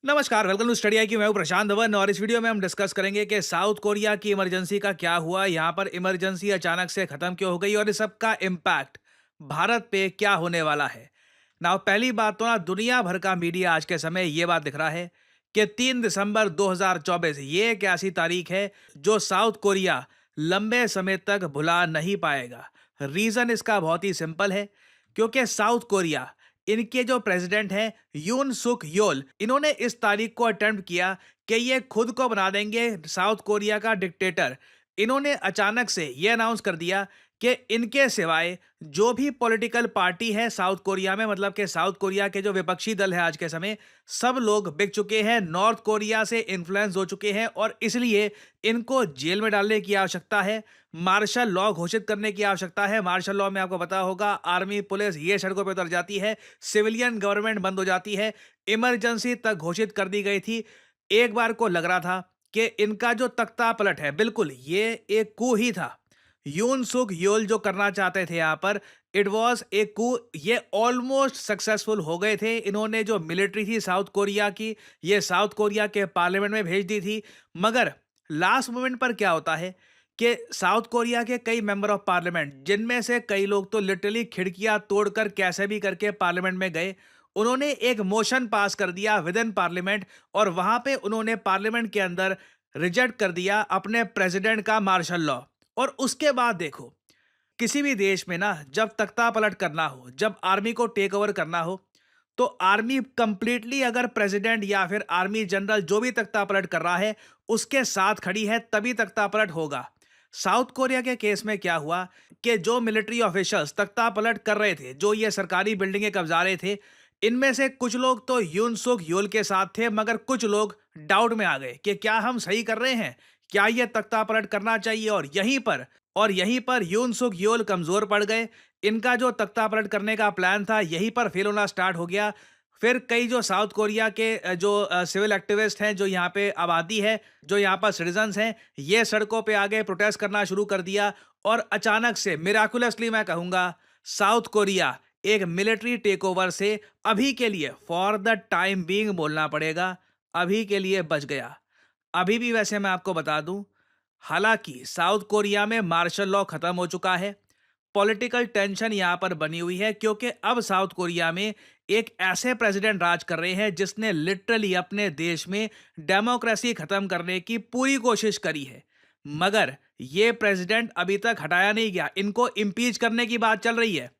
नमस्कार, welcome to study आई की। मैं हूं प्रशांत धवन और इस वीडियो में हम डिस्कस करेंगे कि साउथ कोरिया की इमरजेंसी का क्या हुआ, यहां पर इमरजेंसी अचानक से खत्म क्यों हो गई और इस सब का इम्पैक्ट भारत पे क्या होने वाला है। नाउ पहली बात तो ना, दुनिया भर का मीडिया आज के समय ये बात दिख रहा है कि 3 दिसंबर 2024 ये एक ऐसी तारीख है जो साउथ कोरिया लंबे समय तक भुला नहीं पाएगा। रीजन इसका बहुत ही सिंपल है, क्योंकि साउथ कोरिया, इनके जो प्रेसिडेंट हैं यून सुक योल, इन्होंने इस तारीख को अटेम्प्ट किया कि ये खुद को बना देंगे साउथ कोरिया का डिक्टेटर। इन्होंने अचानक से ये अनाउंस कर दिया कि इनके सिवाय जो भी पॉलिटिकल पार्टी है साउथ कोरिया में, मतलब कि साउथ कोरिया के जो विपक्षी दल है आज के समय, सब लोग बिक चुके हैं, नॉर्थ कोरिया से इन्फ्लुएंस हो चुके हैं और इसलिए इनको जेल में डालने की आवश्यकता है। मार्शल लॉ घोषित करने की आवश्यकता है। मार्शल लॉ में आपको पता होगा, आर्मी पुलिस ये सड़कों पर उतर जाती है, सिविलियन गवर्नमेंट बंद हो जाती है, इमरजेंसी तक घोषित कर दी गई थी। एक बार को लग रहा था कि इनका जो तख्ता पलट है, बिल्कुल ये एक कू ही था। यून सुक योल जो करना चाहते थे यहाँ पर, इट वॉज ए कू। ये ऑलमोस्ट सक्सेसफुल हो गए थे। इन्होंने जो मिलिट्री थी साउथ कोरिया की, ये साउथ कोरिया के पार्लियामेंट में भेज दी थी। मगर लास्ट मोमेंट पर क्या होता है कि साउथ कोरिया के कई मेंबर ऑफ पार्लियामेंट, जिनमें से कई लोग तो लिटरली खिड़कियां तोड़कर कैसे भी करके पार्लियामेंट में गए, उन्होंने एक मोशन पास कर दिया विद इन पार्लियामेंट और वहां पे उन्होंने पार्लियामेंट के अंदर रिजेक्ट कर दिया अपने प्रेसिडेंट का मार्शल लॉ। और उसके बाद देखो, किसी भी देश में ना, जब तख्ता पलट करना हो, जब आर्मी को टेक ओवर करना हो, तो आर्मी कंप्लीटली अगर प्रेसिडेंट या फिर आर्मी जनरल जो भी तख्ता पलट कर रहा है उसके साथ खड़ी है, तभी तख्ता पलट होगा। साउथ कोरिया के केस में क्या हुआ कि जो मिलिट्री ऑफिशियल्स तख्ता पलट कर रहे थे, जो ये सरकारी बिल्डिंगें कब्जा रहे थे, इनमें से कुछ लोग तो यून सुक योल के साथ थे, मगर कुछ लोग डाउट में आ गए कि क्या हम सही कर रहे हैं, क्या ये तख्ता पलट करना चाहिए। और यहीं पर यून सुक योल कमजोर पड़ गए। इनका जो तख्ता पलट करने का प्लान था यहीं पर फेल होना स्टार्ट हो गया। फिर कई जो साउथ कोरिया के जो सिविल एक्टिविस्ट हैं, जो यहाँ पे आबादी है, जो यहाँ पर सिटीजन्स हैं, ये सड़कों पे आगे प्रोटेस्ट करना शुरू कर दिया। और अचानक से मिराकुलसली मैं कहूँगा, साउथ कोरिया एक मिलिट्री टेक ओवर से अभी के लिए, फॉर द टाइम बीइंग बोलना पड़ेगा, अभी के लिए बच गया। अभी भी वैसे मैं आपको बता दूं, हालांकि साउथ कोरिया में मार्शल लॉ खत्म हो चुका है, पॉलिटिकल टेंशन यहां पर बनी हुई है, क्योंकि अब साउथ कोरिया में एक ऐसे प्रेसिडेंट राज कर रहे हैं जिसने लिटरली अपने देश में डेमोक्रेसी खत्म करने की पूरी कोशिश करी है। मगर ये प्रेसिडेंट अभी तक हटाया नहीं गया। इनको इम्पीच करने की बात चल रही है।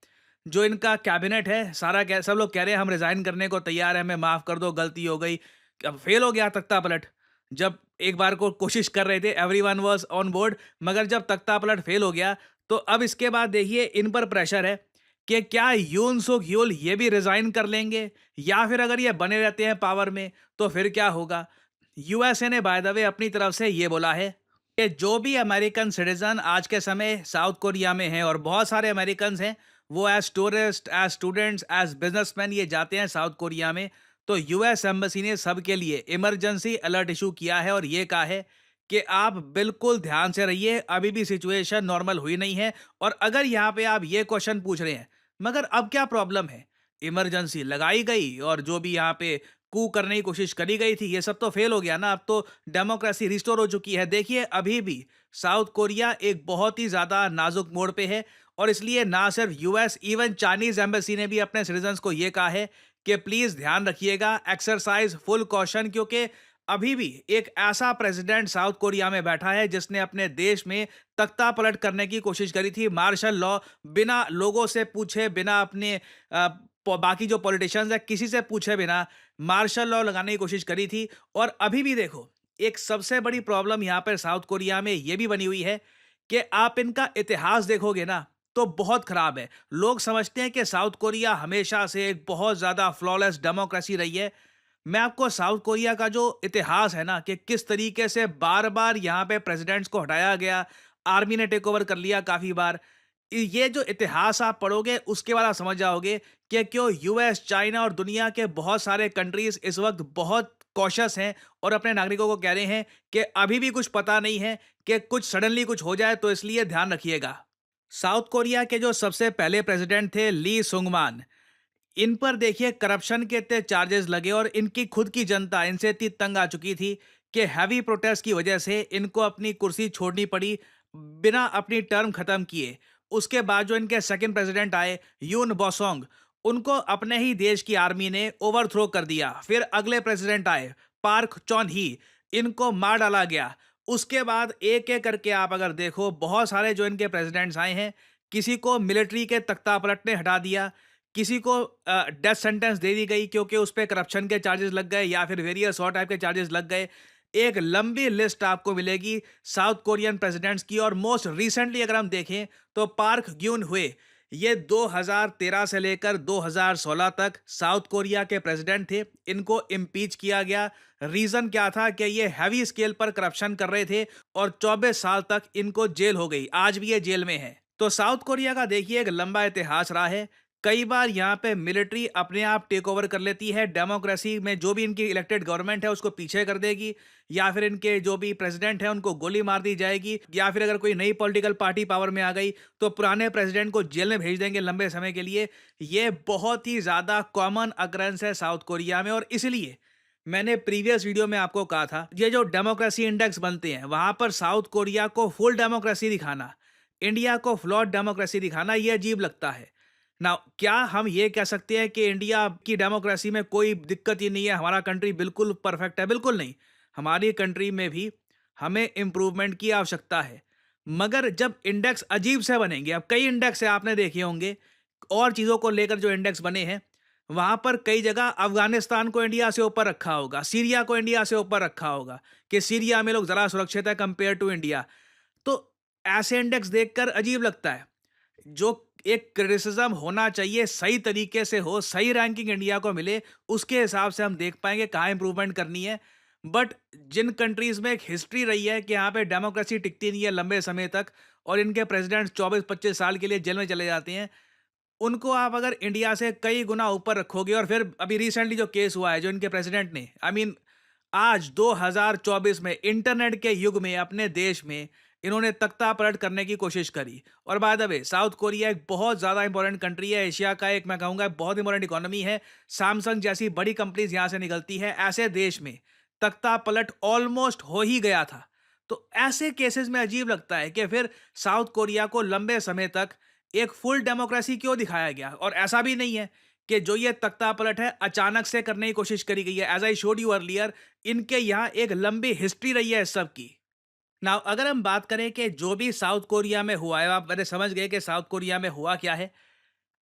जो इनका कैबिनेट है सारा, सब लोग कह रहे हैं हम रिजाइन करने को तैयार है, हमें माफ कर दो, गलती हो गई। अब फेल हो गया तख्ता पलट। जब एक बार को कोशिश कर रहे थे, एवरीवन वाज ऑन बोर्ड, मगर जब तख्ता पलट फेल हो गया, तो अब इसके बाद देखिए इन पर प्रेशर है कि क्या यून सुक यूल ये भी रिजाइन कर लेंगे, या फिर अगर ये बने रहते हैं पावर में तो फिर क्या होगा। यूएसए ने बाय द वे अपनी तरफ से ये बोला है कि जो भी अमेरिकन सिटीजन आज के समय साउथ कोरिया में हैं, और बहुत सारे अमेरिकन हैं, वो as tourist, as students, as businessman ये जाते हैं साउथ कोरिया में, तो यूएस एम्बेसी ने सबके लिए इमरजेंसी अलर्ट इशू किया है और ये कहा है कि आप बिल्कुल ध्यान से रहिए, अभी भी सिचुएशन नॉर्मल हुई नहीं है। और अगर यहाँ पे आप ये क्वेश्चन पूछ रहे हैं, मगर अब क्या प्रॉब्लम है, इमरजेंसी लगाई गई और जो भी यहाँ पे कू करने की कोशिश करी गई थी, ये सब तो फेल हो गया ना, अब तो डेमोक्रेसी रिस्टोर हो चुकी है। देखिए अभी भी साउथ कोरिया एक बहुत ही ज्यादा नाजुक मोड़ पे है, और इसलिए ना सिर्फ यूएस, इवन चाइनीज एम्बेसी ने भी अपने सिटीजन्स को ये कहा है कि प्लीज ध्यान रखिएगा, एक्सरसाइज फुल कॉशन, क्योंकि अभी भी एक ऐसा प्रेसिडेंट साउथ कोरिया में बैठा है जिसने अपने देश में तख्ता पलट करने की कोशिश करी थी। मार्शल लॉ बिना लोगों से पूछे, बिना अपने बाकी जो पॉलिटिशियंस है किसी से पूछे बिना मार्शल लॉ लगाने की कोशिश करी थी। और अभी भी देखो, एक सबसे बड़ी प्रॉब्लम यहाँ पर साउथ कोरिया में ये भी बनी हुई है कि आप इनका इतिहास देखोगे ना, तो बहुत खराब है। लोग समझते हैं कि साउथ कोरिया हमेशा से एक बहुत ज्यादा फ्लॉलेस डेमोक्रेसी रही है। मैं आपको साउथ कोरिया का जो इतिहास है ना, कि किस तरीके से बार बार यहाँ पे प्रेसिडेंट्स को हटाया गया, आर्मी ने टेक ओवर कर लिया काफी बार, ये जो इतिहास आप पढ़ोगे उसके बाद आप समझ जाओगे कि क्यों यूएस, चाइना और दुनिया के बहुत सारे कंट्रीज इस वक्त बहुत कॉशस हैं और अपने नागरिकों को कह रहे हैं कि अभी भी कुछ पता नहीं है, कि कुछ सडनली कुछ हो जाए, तो इसलिए ध्यान रखिएगा। साउथ कोरिया के जो सबसे पहले प्रेसिडेंट थे ली सुंगमान, इन पर देखिए करप्शन के इतने चार्जेस लगे और इनकी खुद की जनता इनसे इतनी तंग आ चुकी थी कि हैवी प्रोटेस्ट की वजह से इनको अपनी कुर्सी छोड़नी पड़ी बिना अपनी टर्म खत्म किए। उसके बाद जो इनके सेकंड प्रेसिडेंट आए, यून बोसोंग, उनको अपने ही देश की आर्मी ने ओवरथ्रो कर दिया। फिर अगले प्रेसिडेंट आए, पार्क चौन ही, इनको मार डाला गया। उसके बाद एक एक करके आप अगर देखो बहुत सारे जो इनके प्रेसिडेंट्स आए हैं, किसी को मिलिट्री के तख्ता पलट ने हटा दिया, किसी को डेथ सेंटेंस दे दी गई क्योंकि उस पे करप्शन के चार्जेस लग गए या फिर वेरियस और टाइप के चार्जेस लग गए। एक लंबी लिस्ट आपको मिलेगी साउथ कोरियन प्रेसिडेंट्स की और मोस्ट रिसेंटली अगर हम देखें तो पार्क ग्यून हुए, ये 2013 से लेकर 2016 तक साउथ कोरिया के प्रेसिडेंट थे। इनको इम्पीच किया गया। रीजन क्या था कि ये हैवी स्केल पर करप्शन कर रहे थे और 24 साल तक इनको जेल हो गई। आज भी ये जेल में है। तो साउथ कोरिया का देखिए एक लंबा इतिहास रहा है। कई बार यहाँ पे मिलिट्री अपने आप टेक ओवर कर लेती है। डेमोक्रेसी में जो भी इनकी इलेक्टेड गवर्नमेंट है उसको पीछे कर देगी, या फिर इनके जो भी प्रेसिडेंट है उनको गोली मार दी जाएगी, या फिर अगर कोई नई पॉलिटिकल पार्टी पावर में आ गई तो पुराने प्रेसिडेंट को जेल में भेज देंगे लंबे समय के लिए। ये बहुत ही ज्यादा कॉमन अकरेंस है साउथ कोरिया में। और इसलिए मैंने प्रीवियस वीडियो में आपको कहा था, ये जो डेमोक्रेसी इंडेक्स बनते हैं वहां पर साउथ कोरिया को फुल डेमोक्रेसी दिखाना, इंडिया को फ्लॉट डेमोक्रेसी दिखाना, ये अजीब लगता है ना। क्या हम ये कह सकते हैं कि इंडिया की डेमोक्रेसी में कोई दिक्कत ही नहीं है, हमारा कंट्री बिल्कुल परफेक्ट है? बिल्कुल नहीं। हमारी कंट्री में भी हमें इम्प्रूवमेंट की आवश्यकता है। मगर जब इंडेक्स अजीब से बनेंगे, अब कई इंडेक्स है आपने देखे होंगे और चीज़ों को लेकर जो इंडेक्स बने हैं, वहाँ पर कई जगह अफगानिस्तान को इंडिया से ऊपर रखा होगा, सीरिया को इंडिया से ऊपर रखा होगा कि सीरिया में लोग ज़रा सुरक्षित है कंपेयर टू इंडिया। तो ऐसे इंडेक्स देखकर अजीब लगता है। जो एक क्रिटिसिज्म होना चाहिए सही तरीके से हो, सही रैंकिंग इंडिया को मिले, उसके हिसाब से हम देख पाएंगे कहाँ इंप्रूवमेंट करनी है। बट जिन कंट्रीज में एक हिस्ट्री रही है कि यहाँ पे डेमोक्रेसी टिकती नहीं है लंबे समय तक और इनके प्रेसिडेंट 24-25 साल के लिए जेल में चले जाते हैं, उनको आप अगर इंडिया से कई गुना ऊपर रखोगे। और फिर अभी रिसेंटली जो केस हुआ है जो इनके प्रेसिडेंट ने, आई मीन आज 2024 में इंटरनेट के युग में अपने देश में इन्होंने तख्ता पलट करने की कोशिश करी। और by the way south Korea एक बहुत ज़्यादा इंपॉर्टेंट कंट्री है, एशिया का एक मैं कहूँगा बहुत इंपॉर्टेंट इकोनॉमी है। सैमसंग जैसी बड़ी कंपनीज यहाँ से निकलती है। ऐसे देश में तख्ता पलट ऑलमोस्ट हो ही गया था। तो ऐसे केसेस में अजीब लगता है कि फिर साउथ कोरिया को लंबे समय तक एक फुल डेमोक्रेसी क्यों दिखाया गया। और ऐसा भी नहीं है कि जो ये तख्ता पलट है अचानक से करने की कोशिश करी गई है। As I showed you earlier, इनके यहाँ एक लंबी हिस्ट्री रही है इस सब की। नाउ अगर हम बात करें कि जो भी साउथ कोरिया में हुआ है, आप मेरे समझ गए कि साउथ कोरिया में हुआ क्या है।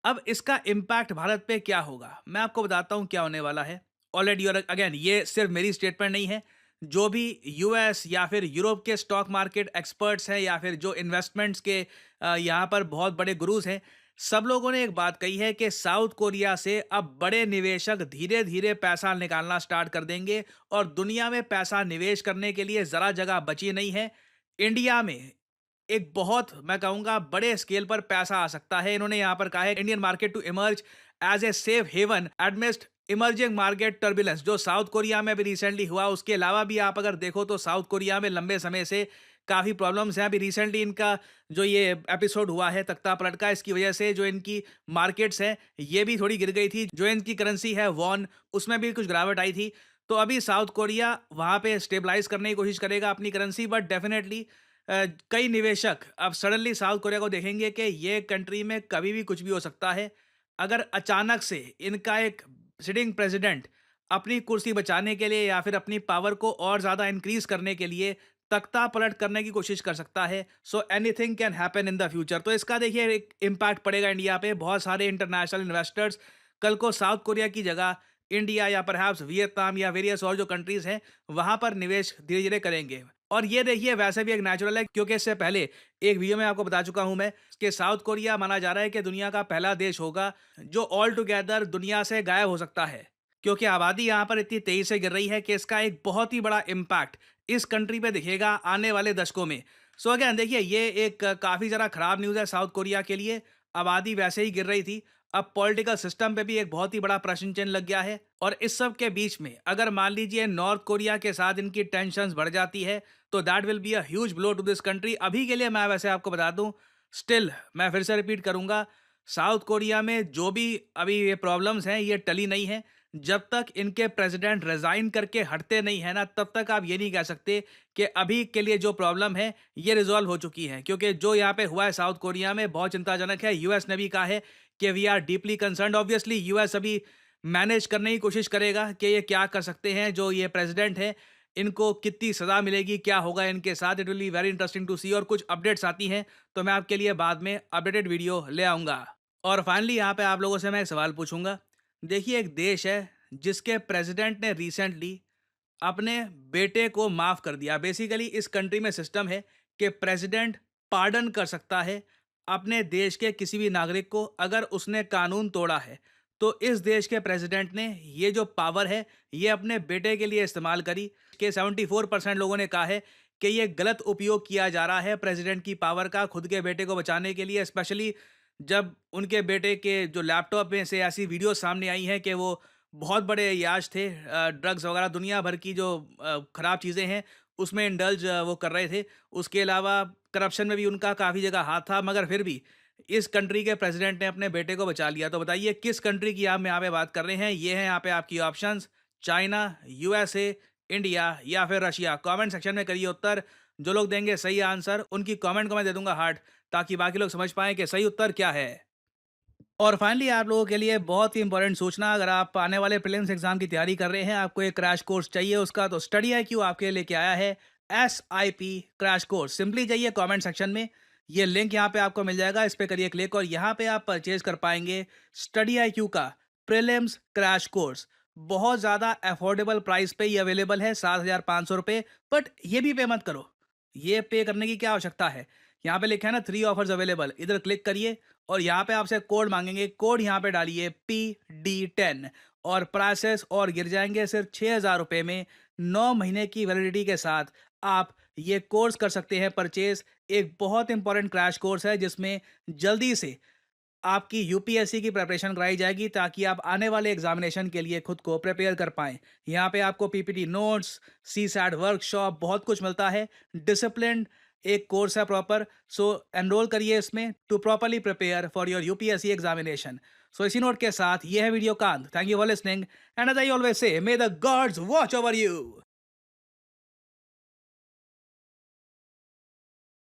अब इसका इम्पैक्ट भारत पे क्या होगा, मैं आपको बताता हूँ क्या होने वाला है। ऑलरेडी, और अगेन ये सिर्फ मेरी स्टेटमेंट नहीं है, जो भी यूएस या फिर यूरोप के स्टॉक मार्केट एक्सपर्ट्स हैं या फिर जो इन्वेस्टमेंट्स के यहाँ पर बहुत बड़े गुरुज हैं, सब लोगों ने एक बात कही है कि साउथ कोरिया से अब बड़े निवेशक धीरे धीरे पैसा निकालना स्टार्ट कर देंगे और दुनिया में पैसा निवेश करने के लिए ज़रा जगह बची नहीं है। इंडिया में एक बहुत मैं कहूँगा बड़े स्केल पर पैसा आ सकता है। इन्होंने यहाँ पर कहा है Indian market to emerge as a safe haven amidst emerging market turbulence. जो साउथ कोरिया में भी रिसेंटली हुआ, उसके अलावा भी आप अगर देखो तो साउथ कोरिया में लंबे समय से काफ़ी प्रॉब्लम्स हैं। अभी रिसेंटली इनका जो ये एपिसोड हुआ है तख्ता पलट का, इसकी वजह से जो इनकी मार्केट्स हैं ये भी थोड़ी गिर गई थी। जो इनकी करेंसी है वॉन, उसमें भी कुछ गिरावट आई थी। तो अभी साउथ कोरिया वहाँ पे स्टेबलाइज करने की कोशिश करेगा अपनी करेंसी। बट डेफिनेटली कई निवेशक अब सडनली साउथ कोरिया को देखेंगे कि ये कंट्री में कभी भी कुछ भी हो सकता है। अगर अचानक से इनका एक सिटिंग प्रेसिडेंट अपनी कुर्सी बचाने के लिए या फिर अपनी पावर को और ज़्यादा इंक्रीज करने के लिए तख्ता पलट करने की कोशिश कर सकता है। So anything can happen in the future. तो इसका देखिए एक इम्पैक्ट पड़ेगा इंडिया पे। बहुत सारे इंटरनेशनल इन्वेस्टर्स कल को साउथ कोरिया की जगह इंडिया या परहैप्स वियतनाम या वेरियस और जो कंट्रीज हैं वहां पर निवेश धीरे धीरे करेंगे। और ये देखिए वैसे भी एक नेचुरल है, क्योंकि इससे पहले एक वीडियो में आपको बता चुका हूं मैं कि साउथ कोरिया माना जा रहा है कि दुनिया का पहला देश होगा जो ऑल टुगेदर दुनिया से गायब हो सकता है, क्योंकि आबादी यहाँ पर इतनी तेजी से गिर रही है कि इसका एक बहुत ही बड़ा इम्पैक्ट इस कंट्री पे दिखेगा आने वाले दशकों में। सो अगेन देखिए ये एक काफ़ी ज़रा खराब न्यूज़ है साउथ कोरिया के लिए। आबादी वैसे ही गिर रही थी, अब पॉलिटिकल सिस्टम पे भी एक बहुत ही बड़ा प्रश्न चिन्ह लग गया है। और इस सब के बीच में अगर मान लीजिए नॉर्थ कोरिया के साथ इनकी टेंशन्स बढ़ जाती है तो that will be a huge blow to this country. अभी के लिए मैं वैसे आपको बता दूं, स्टिल मैं फिर से रिपीट करूंगा, साउथ कोरिया में जो भी अभी ये प्रॉब्लम्स हैं ये टली नहीं है। जब तक इनके प्रेसिडेंट रिजाइन करके हटते नहीं है ना, तब तक आप ये नहीं कह सकते कि अभी के लिए जो प्रॉब्लम है ये रिजॉल्व हो चुकी है, क्योंकि जो यहाँ पे हुआ है साउथ कोरिया में बहुत चिंताजनक है। यूएस ने भी कहा है कि we are deeply concerned. Obviously US अभी मैनेज करने की कोशिश करेगा कि ये क्या कर सकते हैं, जो ये प्रेसिडेंट है इनको कितनी सजा मिलेगी, क्या होगा इनके साथ। It will be very interesting to see. और कुछ अपडेट्स आती हैं तो मैं आपके लिए बाद में अपडेटेड वीडियो ले आऊँगा। और फाइनली यहाँ पे आप लोगों से मैं एक सवाल पूछूंगा। देखिए, एक देश है जिसके प्रेसिडेंट ने रिसेंटली अपने बेटे को माफ कर दिया। बेसिकली इस कंट्री में सिस्टम है कि प्रेसिडेंट पार्डन कर सकता है अपने देश के किसी भी नागरिक को अगर उसने कानून तोड़ा है। तो इस देश के प्रेसिडेंट ने ये जो पावर है ये अपने बेटे के लिए इस्तेमाल करी। कि 74% लोगों ने कहा है कि ये गलत उपयोग किया जा रहा है प्रेसिडेंट की पावर का खुद के बेटे को बचाने के लिए। स्पेशली जब उनके बेटे के जो लैपटॉप में से ऐसी वीडियो सामने आई हैं कि वो बहुत बड़े अय्याश थे, ड्रग्स वगैरह दुनिया भर की जो खराब चीज़ें हैं उसमें इंडल्ज वो कर रहे थे। उसके अलावा करप्शन में भी उनका काफ़ी जगह हाथ था, मगर फिर भी इस कंट्री के प्रेसिडेंट ने अपने बेटे को बचा लिया। तो बताइए किस कंट्री की आप यहाँ पे बात कर रहे हैं। ये हैं यहाँ पे आपकी ऑप्शंस: चाइना, यूएसए, इंडिया या फिर रशिया। कमेंट सेक्शन में करिए उत्तर। जो लोग देंगे सही आंसर उनकी कमेंट को मैं दे दूंगा हार्ट, ताकि बाकी लोग समझ पाएं कि सही उत्तर क्या है। और फाइनली आप लोगों के लिए बहुत ही इंपॉर्टेंट सूचना: अगर आप आने वाले प्रीलिम्स एग्जाम की तैयारी कर रहे हैं, आपको एक क्रैश कोर्स चाहिए उसका, तो स्टडी IQ आपके लेके आया है SIP क्रैश कोर्स। सिंपली जाइए कमेंट सेक्शन में, ये लिंक यहाँ पे आपको मिल जाएगा, इस पे करिए क्लिक और यहाँ पे आप परचेज कर पाएंगे स्टडी IQ का प्रीलिम्स क्रैश कोर्स। बहुत ज़्यादा अफोर्डेबल प्राइस पे ये अवेलेबल है, 7,500 रुपये। बट ये भी पे मत करो, ये पे करने की क्या आवश्यकता है। यहाँ पे लिखा है ना 3 ऑफर्स अवेलेबल, इधर क्लिक करिए और यहाँ पे आपसे कोड मांगेंगे। कोड यहाँ पे डालिए PD10 और प्राइसेस और गिर जाएंगे सिर्फ 6,000 रुपये में। 9 महीने की वैलिडिटी के साथ आप ये कोर्स कर सकते हैं परचेज। एक बहुत इंपॉर्टेंट क्रैश कोर्स है जिसमें जल्दी से आपकी यूपीएससी की प्रिपरेशन कराई जाएगी, ताकि आप आने वाले एग्जामिनेशन के लिए खुद को प्रिपेयर कर पाएं। यहाँ पे आपको पीपीटी नोट्स, CSAT वर्कशॉप, बहुत कुछ मिलता है। डिसिप्लिन एक कोर्स है प्रॉपर। सो एनरोल करिए इसमें to properly prepare for your UPSC examination. So इसी नोट के साथ ये है वीडियो कांत। Thank you for listening and as I always say, may the gods watch over you.